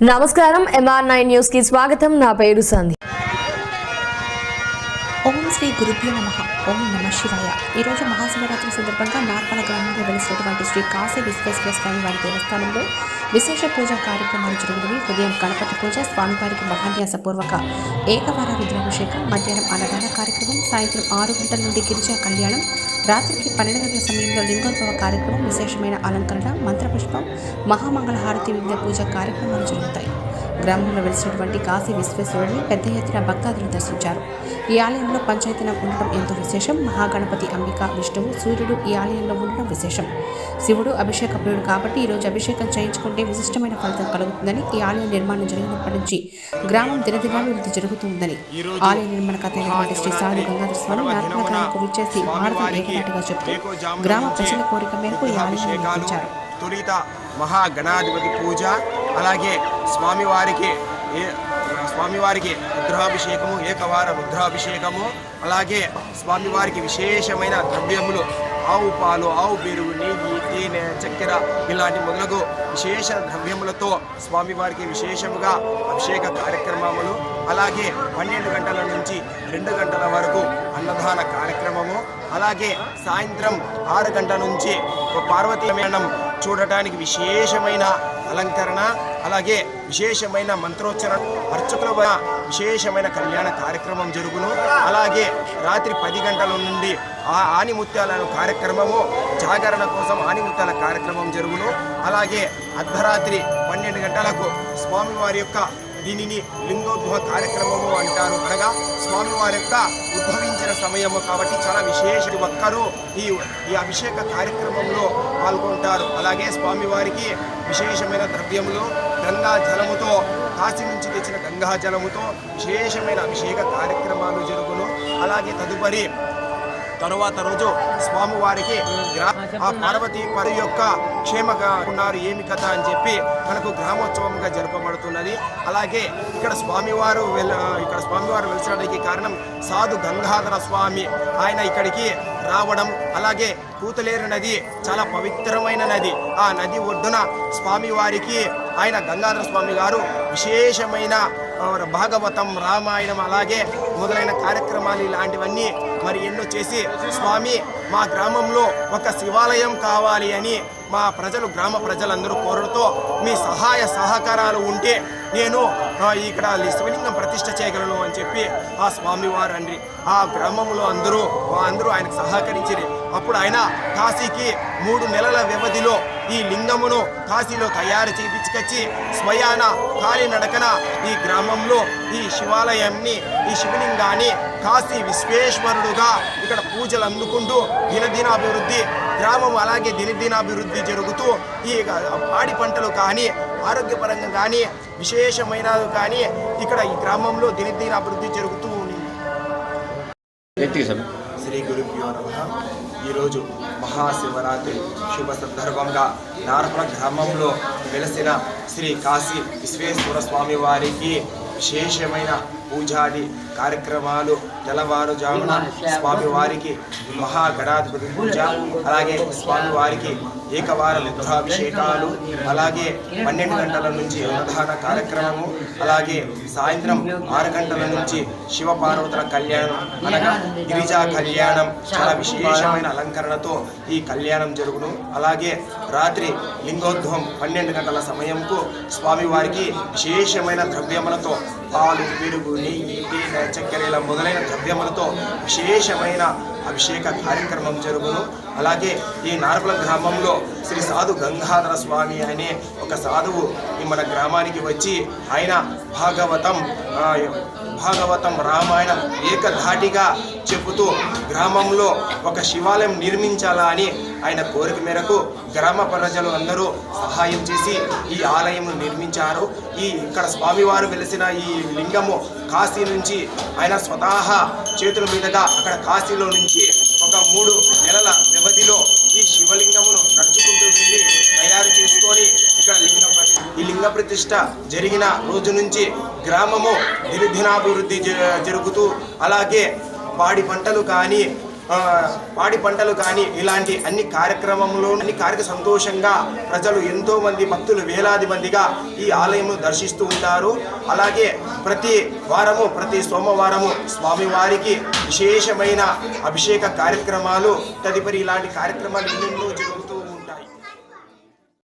నమస్కారం MR9 news కి స్వాగతం. నా పేరు సంధి. ఓం శ్రీ గురుభ్యో నమః. ఓం నమ శివాయ. ఈరోజు మహాశివరాత్రి సందర్భంగా నార్పల గ్రామంలో వెలిసినటువంటి శ్రీ కాశీ విశ్వేశ్వర స్వామి వారి దేవస్థానంలో విశేష పూజా కార్యక్రమాలు జరిగినవి. ఉదయం గణపతి పూజ, స్వామివారికి మహాన్యాసపూర్వక ఏకవార రుద్రాభిషేకం, మధ్యాహ్నం అన్నదాన కార్యక్రమం, సాయంత్రం 6 గంటల నుండి గిరిజా కళ్యాణం, రాత్రికి 12 గంటల సమయంలో లింగోద్భవ కార్యక్రమం, విశేషమైన అలంకరణ, మంత్రపుష్పం, మహామంగళహారతి వివిధ పూజా కార్యక్రమాలు జరుగుతాయి. గ్రామంలో వెలిసినటువంటి కాశీ విశ్వేశ్వరుడిని పెద్ద ఎత్తున భక్తాదులు దర్శించారు. ఈ ఆలయంలో పంచాయతీనం ఉండడం ఎంతో విశేషం. మహాగణపతి, అంబిక, విష్ణువు, సూర్యుడు ఈ ఆలయంలో ఉండడం విశేషం. శివుడు అభిషేక ప్రియుడు కాబట్టి ఈరోజు అభిషేకం చేయించుకుంటే విశిష్టమైన ఫలితం కలుగుతుందని, ఈ ఆలయ నిర్మాణం జరిగినప్పటి నుంచి గ్రామం దినదినాభివృద్ధి జరుగుతుందని ఆలయ నిర్మాణకర్త అయినటువంటి శ్రీ సాధు గంగాధర స్వామి నార్పల గ్రామంకు విచ్చేసి భారతం ఏకనాటిగా చెప్తూ గ్రామ ప్రజల కోరిక మేరకు ఈ ఆలయం నిర్మించారు. తొలిత మహాగణాధిపతి పూజ, అలాగే స్వామివారికి రుద్రాభిషేకము, ఏకవార రుద్రాభిషేకము, అలాగే స్వామివారికి విశేషమైన ద్రవ్యములు, ఆవు పాలు, ఆవు పెరుగు, నెయ్యి, తేనె, చక్కెర ఇలాంటి మొదలగు విశేష ద్రవ్యములతో స్వామివారికి విశేషముగా అభిషేక కార్యక్రమములు, అలాగే 12 గంటల నుంచి 2 గంటల వరకు అన్నదాన కార్యక్రమము, అలాగే సాయంత్రం 6 గంటల నుంచి పార్వతీ మేళనం చూడటానికి విశేషమైన అలంకరణ, అలాగే విశేషమైన మంత్రోచ్చరణ, అర్చకుల విశేషమైన కళ్యాణ కార్యక్రమం జరుగును. అలాగే రాత్రి 10 గంటల నుండి ఆనిముత్యాల కార్యక్రమము, జాగరణ కోసం ఆనిముత్యాల కార్యక్రమం జరుగును. అలాగే అర్ధరాత్రి 12 గంటలకు స్వామివారి యొక్క దీనిని లింగోద్భవ కార్యక్రమము అంటారు. అనగా స్వామివారి యొక్క ఉద్భవించిన సమయము కాబట్టి చాలా విశేష ఒక్కరు ఈ అభిషేక కార్యక్రమంలో పాల్గొంటారు. అలాగే స్వామివారికి విశేషమైన ద్రవ్యములు, గంగా జలముతో, కాశీ నుంచి తెచ్చిన గంగా జలముతో విశేషమైన అభిషేక కార్యక్రమాలు జరుగును. అలాగే తరువాత రోజు స్వామివారికి ఆ పార్వతీ పరి యొక్క క్షేమగా ఉన్నారు ఏమి కథ అని చెప్పి మనకు గ్రామోత్సవంగా జరపబడుతున్నది. అలాగే ఇక్కడ స్వామివారు వెలిసడానికి కారణం సాధు గంగాధర స్వామి. ఆయన ఇక్కడికి రావడం, అలాగే కూతలేరు నది చాలా పవిత్రమైన నది. ఆ నది ఒడ్డున స్వామివారికి ఆయన గంగాధర స్వామి గారు విశేషమైన భాగవతం, రామాయణం, అలాగే మొదలైన కార్యక్రమాలు ఇలాంటివన్నీ మరి ఎన్నో చేసి, స్వామి మా గ్రామంలో ఒక శివాలయం కావాలి అని మా గ్రామ ప్రజలందరూ కోరడంతో మీ సహాయ సహకారాలు ఉంటే నేను ఇక్కడ శివలింగం ప్రతిష్ఠ చేయగలను అని చెప్పి ఆ స్వామివారు అండి ఆ గ్రామంలో అందరూ ఆయనకు సహకరించారు. అప్పుడు ఆయన కాశీకి 3 నెలల వ్యవధిలో ఈ లింగమును కాశీలో తయారు చేయించుకొచ్చి స్వయాన కాలినడకన ఈ గ్రామంలో ఈ శివాలయాన్ని, ఈ శివలింగాన్ని కాశీ విశ్వేశ్వరుడుగా ఇక్కడ పూజలు అందుకుంటూ దినదినాభివృద్ధి గ్రామం అలాగే దినదినాభివృద్ధి జరుగుతూ ఈ పాడి పంటలు కానీ, ఆరోగ్యపరంగా కానీ, విశేషమైనది కానీ ఇక్కడ ఈ గ్రామంలో దినదినాభివృద్ధి జరుగుతూ ఉంది. శ్రీ గురుభ్యో నమః. ఈరోజు మహాశివరాత్రి శుభ సందర్భంగా నార్పల గ్రామంలో వెలసిన శ్రీ కాశీ విశ్వేశ్వర స్వామి వారికి విశేషమైన పూజాది కార్యక్రమాలు, తెల్లవారుజామున స్వామివారికి మహాగణాధిపతి పూజ, అలాగే స్వామివారికి ఏకవార రుద్రాభిషేకాలు, అలాగే 12 గంటల నుంచి అన్నదాన కార్యక్రమము, అలాగే సాయంత్రం 6 గంటల నుంచి శివపార్వతుల కళ్యాణం అనగా గిరిజా కళ్యాణం చాలా విశేషమైన అలంకరణతో ఈ కళ్యాణం జరుగును. అలాగే రాత్రి లింగోద్భవం 12 గంటల సమయంకు స్వామివారికి విశేషమైన ద్రవ్యములతో పాలు, పెరుగు, నెయ్యి, తేనె, చక్కెర ఇలా మొదలైన ద్రవ్యములతో విశేషమైన అభిషేక కార్యక్రమం జరుగును. అలాగే ఈ నార్పల గ్రామంలో శ్రీ సాధు గంగాధర స్వామి అనే ఒక సాధువు ఈ మన గ్రామానికి వచ్చి ఆయన భాగవతం, రామాయణం ఏకధాటిగా చెబుతూ గ్రామంలో ఒక శివాలయం నిర్మించాలా అని ఆయన కోరిక మేరకు గ్రామ ప్రజలు అందరూ సహాయం చేసి ఈ ఆలయం నిర్మించారు. ఇక్కడ స్వామివారు వెలిసిన ఈ లింగము కాశీ నుంచి ఆయన స్వతహా చేతుల మీదుగా అక్కడ కాశీలో నుంచి ఒక 3 నెలల వ్యవధిలో ఈ శివలింగమును నడుచుకుంటూ వెళ్ళి తయారు చేసుకొని ఇక్కడ లింగ ప్రతిష్ఠ జరిగిన రోజు నుంచి గ్రామము దినదినాభివృద్ధి జరుగుతూ, అలాగే పాడి పంటలు కానీ, పాడి పంటలు కానీ ఇలాంటి అన్ని కార్యక్రమంలో అన్ని సంతోషంగా ప్రజలు ఎంతో మంది భక్తులు వేలాది మందిగా ఈ ఆలయంను దర్శిస్తూ ఉంటారు. అలాగే ప్రతి వారము ప్రతి సోమవారము స్వామివారికి విశేషమైన అభిషేక కార్యక్రమాలు తదుపరి ఇలాంటి కార్యక్రమాలు ఎన్నెన్నో జరుగుతూ